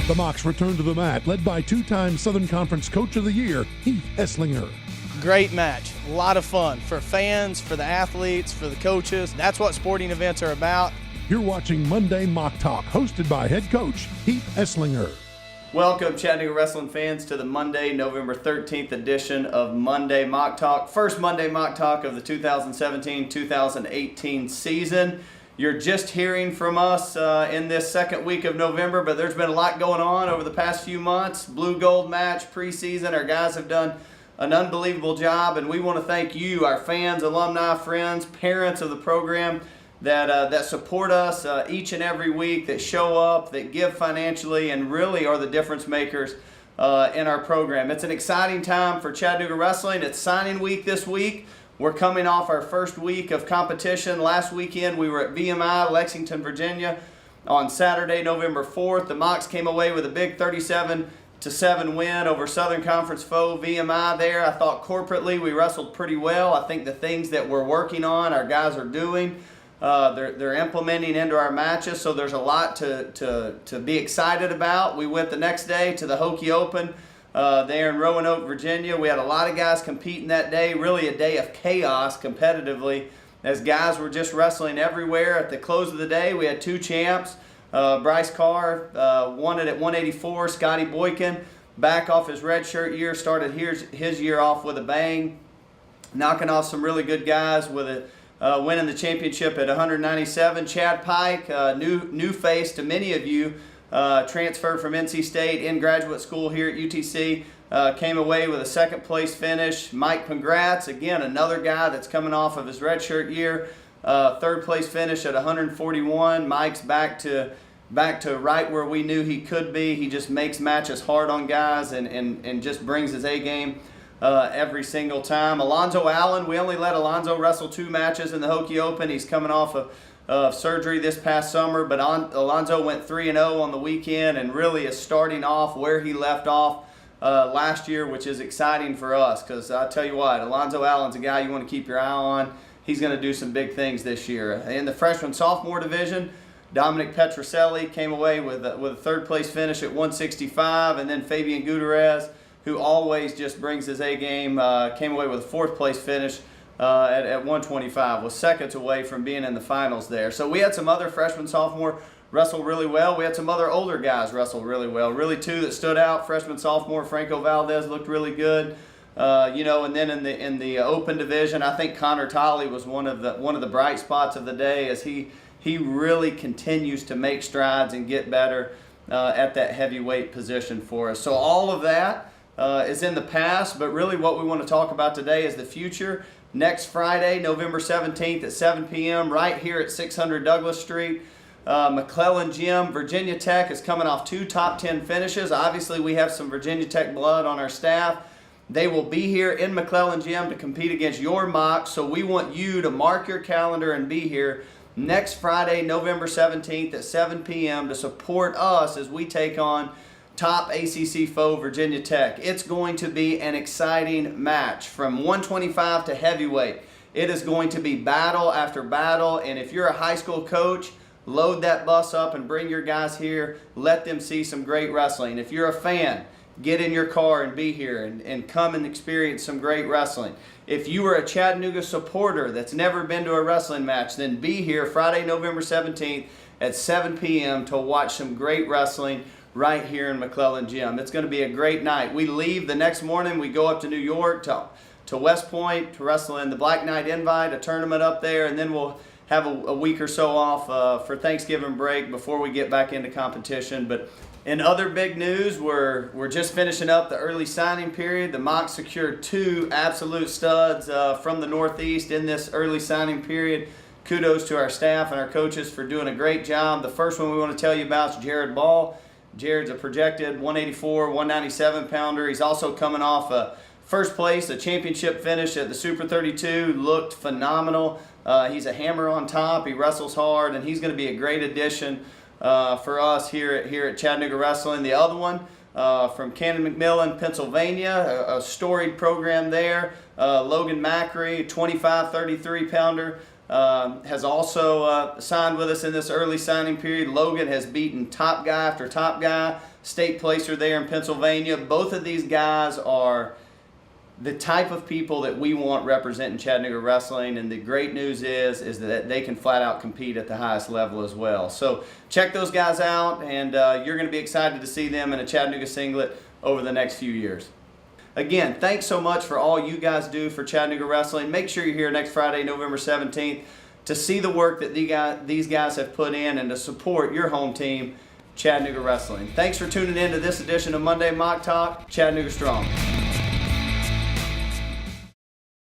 The Mocs return to the mat, led by two-time Southern Conference Coach of the Year, Heath Esslinger. Great match, a lot of fun for fans, for the athletes, for the coaches. That's what sporting events are about. You're watching Monday Moc Talk, hosted by head coach Heath Esslinger. Welcome, Chattanooga wrestling fans, to the Monday, November 13th edition of Monday Moc Talk. First Monday Moc Talk of the 2017-2018 season. You're just hearing from us in this second week of November, but there's been a lot going on over the past few months. Blue Gold match, preseason. Our guys have done an unbelievable job, and we want to thank you, our fans, alumni, friends, parents of the program that support us each and every week, that show up, that give financially, and really are the difference makers in our program. It's an exciting time for Chattanooga wrestling. It's signing week this week. We're coming off our first week of competition. Last weekend we were at VMI, Lexington, Virginia. On Saturday, November 4th, the Mocs came away with a big 37-7 win over Southern Conference foe VMI there. I thought corporately we wrestled pretty well. I think the things that we're working on, our guys are doing. They're implementing into our matches, so there's a lot to be excited about. We went the next day to the Hokie Open there in Roanoke, Virginia. We had a lot of guys competing that day, really a day of chaos competitively, as guys were just wrestling everywhere. At the close of the day, we had two champs. Bryce Carr won it at 184. Scotty Boykin, back off his redshirt year, started his year off with a bang, knocking off some really good guys with it. Winning the championship at 197. Chad Pike, new face to many of you, transferred from NC State in graduate school here at UTC, came away with a second place finish. Mike Pongratz, again, another guy that's coming off of his redshirt year, third place finish at 141. Mike's back to right where we knew he could be. He just makes matches hard on guys and just brings his A game every single time. Alonzo Allen, we only let Alonzo wrestle 2 matches in the Hokie Open. He's coming off of surgery this past summer, but Alonzo went 3-0 on the weekend and really is starting off where he left off last year, which is exciting for us, because I tell you what, Alonzo Allen's a guy you want to keep your eye on. He's going to do some big things this year. In the freshman-sophomore division, Dominic Petroselli came away with a third place finish at 165, and then Fabian Gutierrez, who always just brings his A game, came away with a fourth place finish at 125, was seconds away from being in the finals there. So we had some other freshmen, sophomore wrestle really well. We had some other older guys wrestle really well. Really 2 that stood out. Freshman, sophomore, Franco Valdez looked really good. And then in the open division, I think Connor Tolley was one of the bright spots of the day, as he really continues to make strides and get better at that heavyweight position for us. So all of that is in the past, but really what we want to talk about today is the future. Next Friday, November 17th at 7 p.m. right here at 600 Douglas Street, McClellan Gym. Virginia Tech is coming off 2 top 10 finishes. Obviously, we have some Virginia Tech blood on our staff. They will be here in McClellan Gym to compete against your Mocs, so we want you to mark your calendar and be here next Friday, November 17th at 7 p.m. to support us as we take on top ACC foe Virginia Tech. It's going to be an exciting match from 125 to heavyweight. It is going to be battle after battle, and if you're a high school coach, load that bus up and bring your guys here. Let them see some great wrestling. If you're a fan, get in your car and be here and come and experience some great wrestling. If you are a Chattanooga supporter that's never been to a wrestling match, then be here Friday, November 17th at 7 p.m. to watch some great wrestling right here in McClellan Gym. It's going to be a great night. We leave the next morning. We go up to New York to West Point to wrestle in the Black Knight Invite, a tournament up there, and then we'll have a week or so off for Thanksgiving break before we get back into competition. But in other big news, we're just finishing up the early signing period. The Mocs secured 2 absolute studs from the Northeast in this early signing period. Kudos to our staff and our coaches for doing a great job. The first one we want to tell you about is Jared Ball. Jared's a projected 184, 197 pounder. He's also coming off a first place, a championship finish at the Super 32. Looked phenomenal. He's a hammer on top. He wrestles hard, and he's going to be a great addition for us here at Chattanooga Wrestling. The other one from Cannon-McMillan, Pennsylvania, a storied program there. Logan Macri, 25, 33 pounder. has also signed with us in this early signing period. Logan has beaten top guy after top guy, state placer there in Pennsylvania. Both of these guys are the type of people that we want representing Chattanooga wrestling, and the great news is that they can flat out compete at the highest level as well. So check those guys out, and you're going to be excited to see them in a Chattanooga singlet over the next few years. Again, thanks so much for all you guys do for Chattanooga wrestling. Make sure you're here next Friday, November 17th, to see the work that these guys have put in and to support your home team, Chattanooga wrestling. Thanks for tuning in to this edition of Monday Moc Talk. Chattanooga Strong.